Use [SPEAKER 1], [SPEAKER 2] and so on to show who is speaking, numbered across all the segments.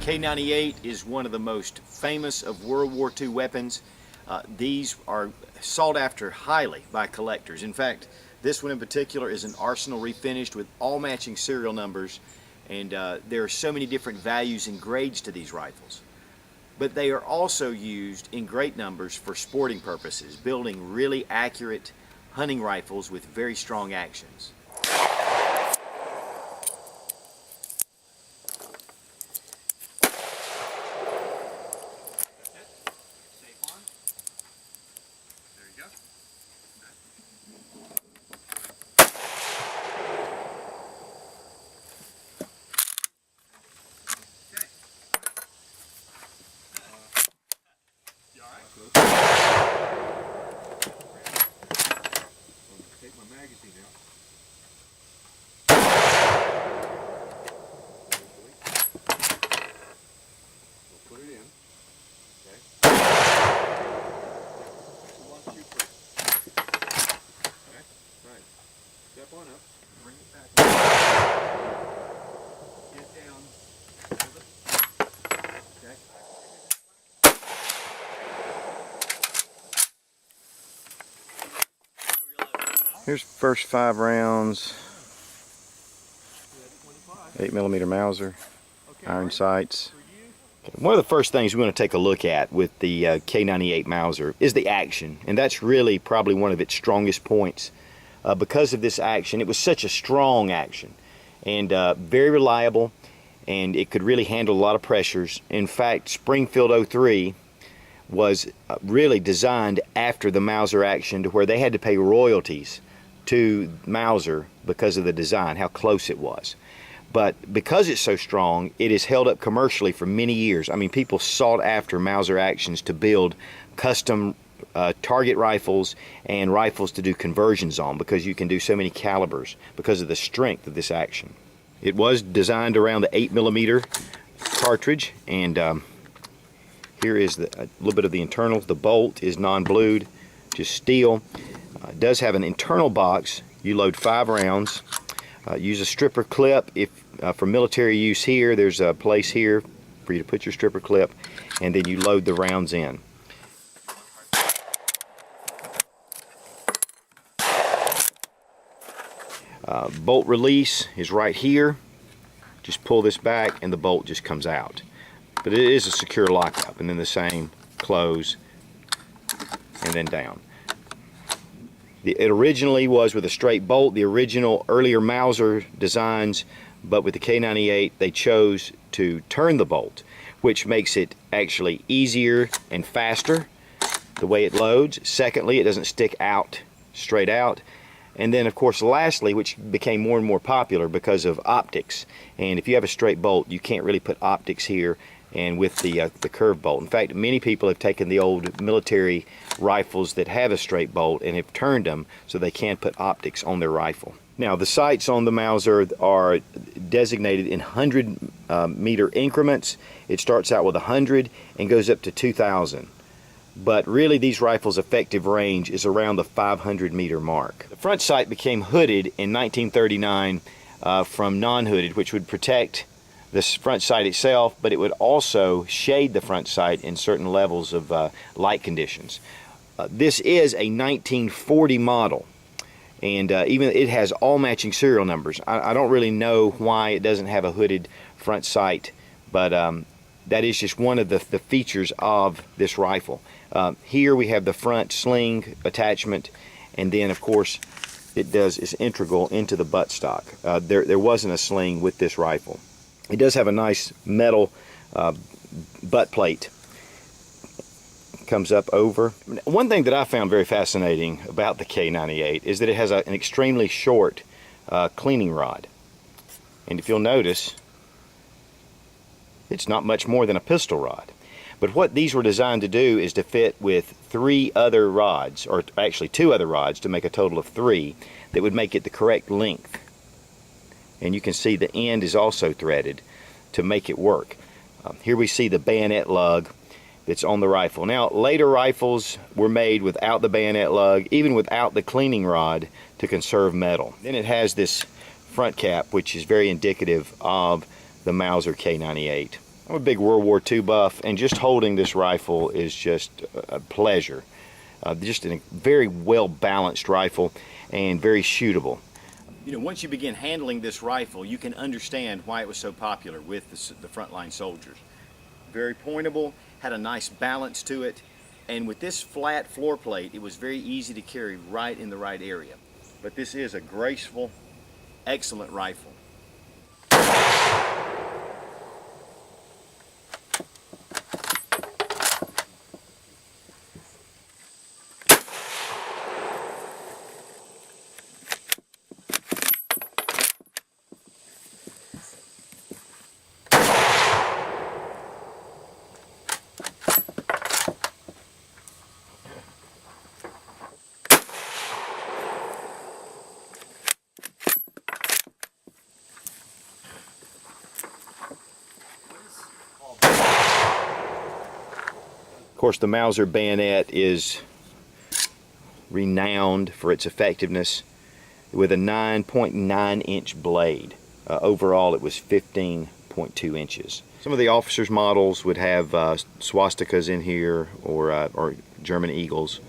[SPEAKER 1] K98 is one of the most famous of World War II weapons. These are sought after highly by collectors. In fact, this one in particular is an arsenal refinished with all matching serial numbers, and there are so many different values and grades to these rifles. But they are also used in great numbers for sporting purposes, building really accurate hunting rifles with very strong actions.
[SPEAKER 2] Take my magazine out. We'll put it in. Okay. 1, 2, 3. Okay. Right. Step on up. Bring it back. Get down. Hold it. Okay.
[SPEAKER 1] Here's the first 5 rounds, 8mm Mauser, iron sights. One of the first things we want to take a look at with the K98 Mauser is the action, and that's really probably one of its strongest points. Because of this action, it was such a strong action, and very reliable, and it could really handle a lot of pressures. In fact, Springfield 03 was really designed after the Mauser action to where they had to pay royalties to Mauser because of the design, how close it was. But because it's so strong, it is held up commercially for many years. I mean, people sought after Mauser actions to build custom target rifles and rifles to do conversions on, because you can do so many calibers because of the strength of this action. It was designed around the 8mm cartridge, and here is a little bit of the internals. The bolt is non-blued, just steel. It does have an internal box. You load 5 rounds. Use a stripper clip. If for military use here, there's a place here for you to put your stripper clip, and then you load the rounds in. Bolt release is right here. Just pull this back and the bolt just comes out. But it is a secure lockup, and then the same, close, and then down. It originally was with a straight bolt, the original earlier Mauser designs, but with the K98 they chose to turn the bolt, which makes it actually easier and faster the way it loads. Secondly, it doesn't stick out straight out. And then of course lastly, which became more and more popular because of optics, and if you have a straight bolt you can't really put optics here and with the curved bolt. In fact, many people have taken the old military rifles that have a straight bolt and have turned them so they can put optics on their rifle. Now the sights on the Mauser are designated in 100-meter increments. It starts out with 100 and goes up to 2,000. But really these rifles' effective range is around the 500-meter mark. The front sight became hooded in 1939 from non-hooded, which would protect the front sight itself, but it would also shade the front sight in certain levels of light conditions. This is a 1940 model, and even it has all matching serial numbers. I don't really know why it doesn't have a hooded front sight, but that is just one of the features of this rifle. Here we have the front sling attachment, and then of course it's integral into the buttstock. There wasn't a sling with this rifle. It does have a nice metal butt plate. Comes up over. One thing that I found very fascinating about the K98 is that it has an extremely short cleaning rod. And if you'll notice, it's not much more than a pistol rod. But what these were designed to do is to fit with 3 other rods, or actually 2 other rods, to make a total of 3 that would make it the correct length. And you can see the end is also threaded to make it work. Here we see the bayonet lug that's on the rifle. Now later rifles were made without the bayonet lug, even without the cleaning rod, to conserve metal. Then it has this front cap, which is very indicative of the Mauser K98. I'm a big World War II buff, and just holding this rifle is just a pleasure. Just a very well balanced rifle and very shootable. You know, once you begin handling this rifle, you can understand why it was so popular with the frontline soldiers. Very pointable, had a nice balance to it, and with this flat floor plate, it was very easy to carry right in the right area. But this is a graceful, excellent rifle. Of course, the Mauser bayonet is renowned for its effectiveness with a 9.9 inch blade. Overall, it was 15.2 inches. Some of the officers' models would have swastikas in here or German eagles,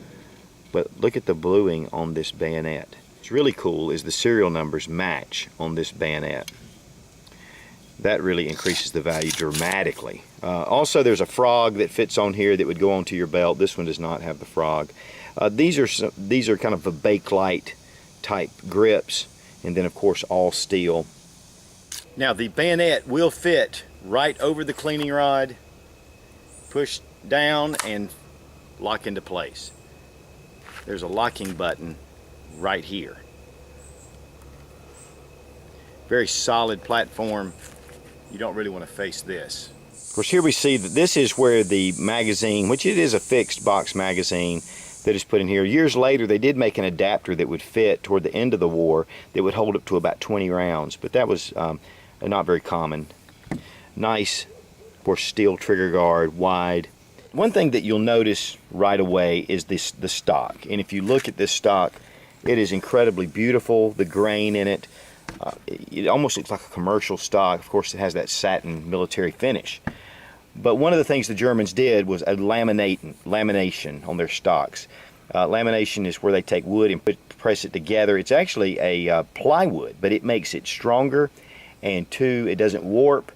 [SPEAKER 1] but look at the bluing on this bayonet. What's really cool is the serial numbers match on this bayonet. That really increases the value dramatically. Also, there's a frog that fits on here that would go onto your belt. This one does not have the frog. These are kind of the Bakelite type grips, and then of course all steel. Now the bayonet will fit right over the cleaning rod, push down and lock into place. There's a locking button right here. Very solid platform. You don't really want to face this. Of course, here we see that this is where the magazine, which it is a fixed box magazine that is put in here. Years later, they did make an adapter that would fit toward the end of the war that would hold up to about 20 rounds, but that was not very common. Nice, of course, steel trigger guard, wide. One thing that you'll notice right away is the stock, and if you look at this stock, it is incredibly beautiful. The grain in it. It almost looks like a commercial stock. Of course, it has that satin military finish. But one of the things the Germans did was a lamination on their stocks. Lamination is where they take wood and press it together. It's actually a plywood, but it makes it stronger, and two, it doesn't warp.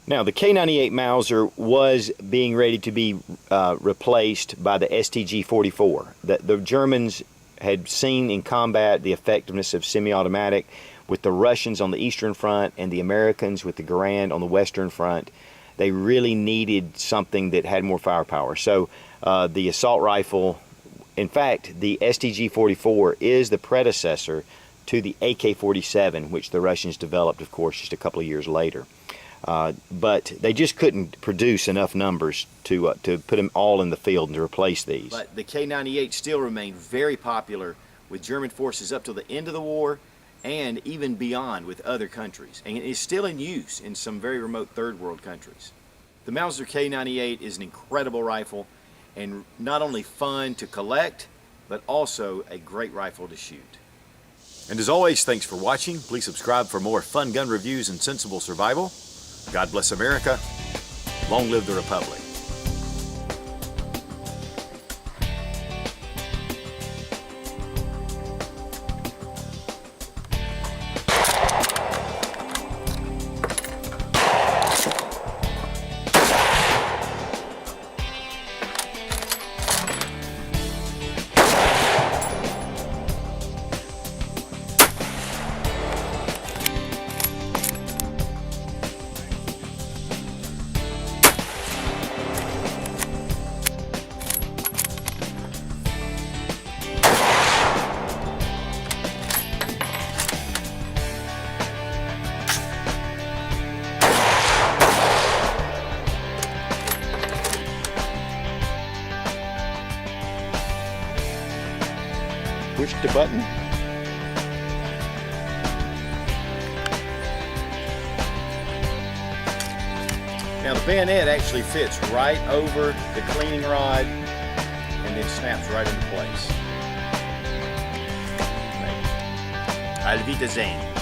[SPEAKER 1] Now, the K98 Mauser was being ready to be replaced by the STG-44. The Germans had seen in combat the effectiveness of semi-automatic with the Russians on the Eastern Front and the Americans with the Garand on the Western Front. They really needed something that had more firepower. So the assault rifle, in fact, the STG-44 is the predecessor to the AK-47, which the Russians developed, of course, just a couple of years later. But they just couldn't produce enough numbers to put them all in the field and to replace these. But the K98 still remained very popular with German forces up till the end of the war, and even beyond with other countries, and it is still in use in some very remote third world countries. The Mauser K98 is an incredible rifle, and not only fun to collect, but also a great rifle to shoot. And as always, thanks for watching. Please subscribe for more fun gun reviews and sensible survival. God bless America. Long live the Republic. Push the button. Now the bayonet actually fits right over the cleaning rod and then snaps right into place. Auf Wiedersehen.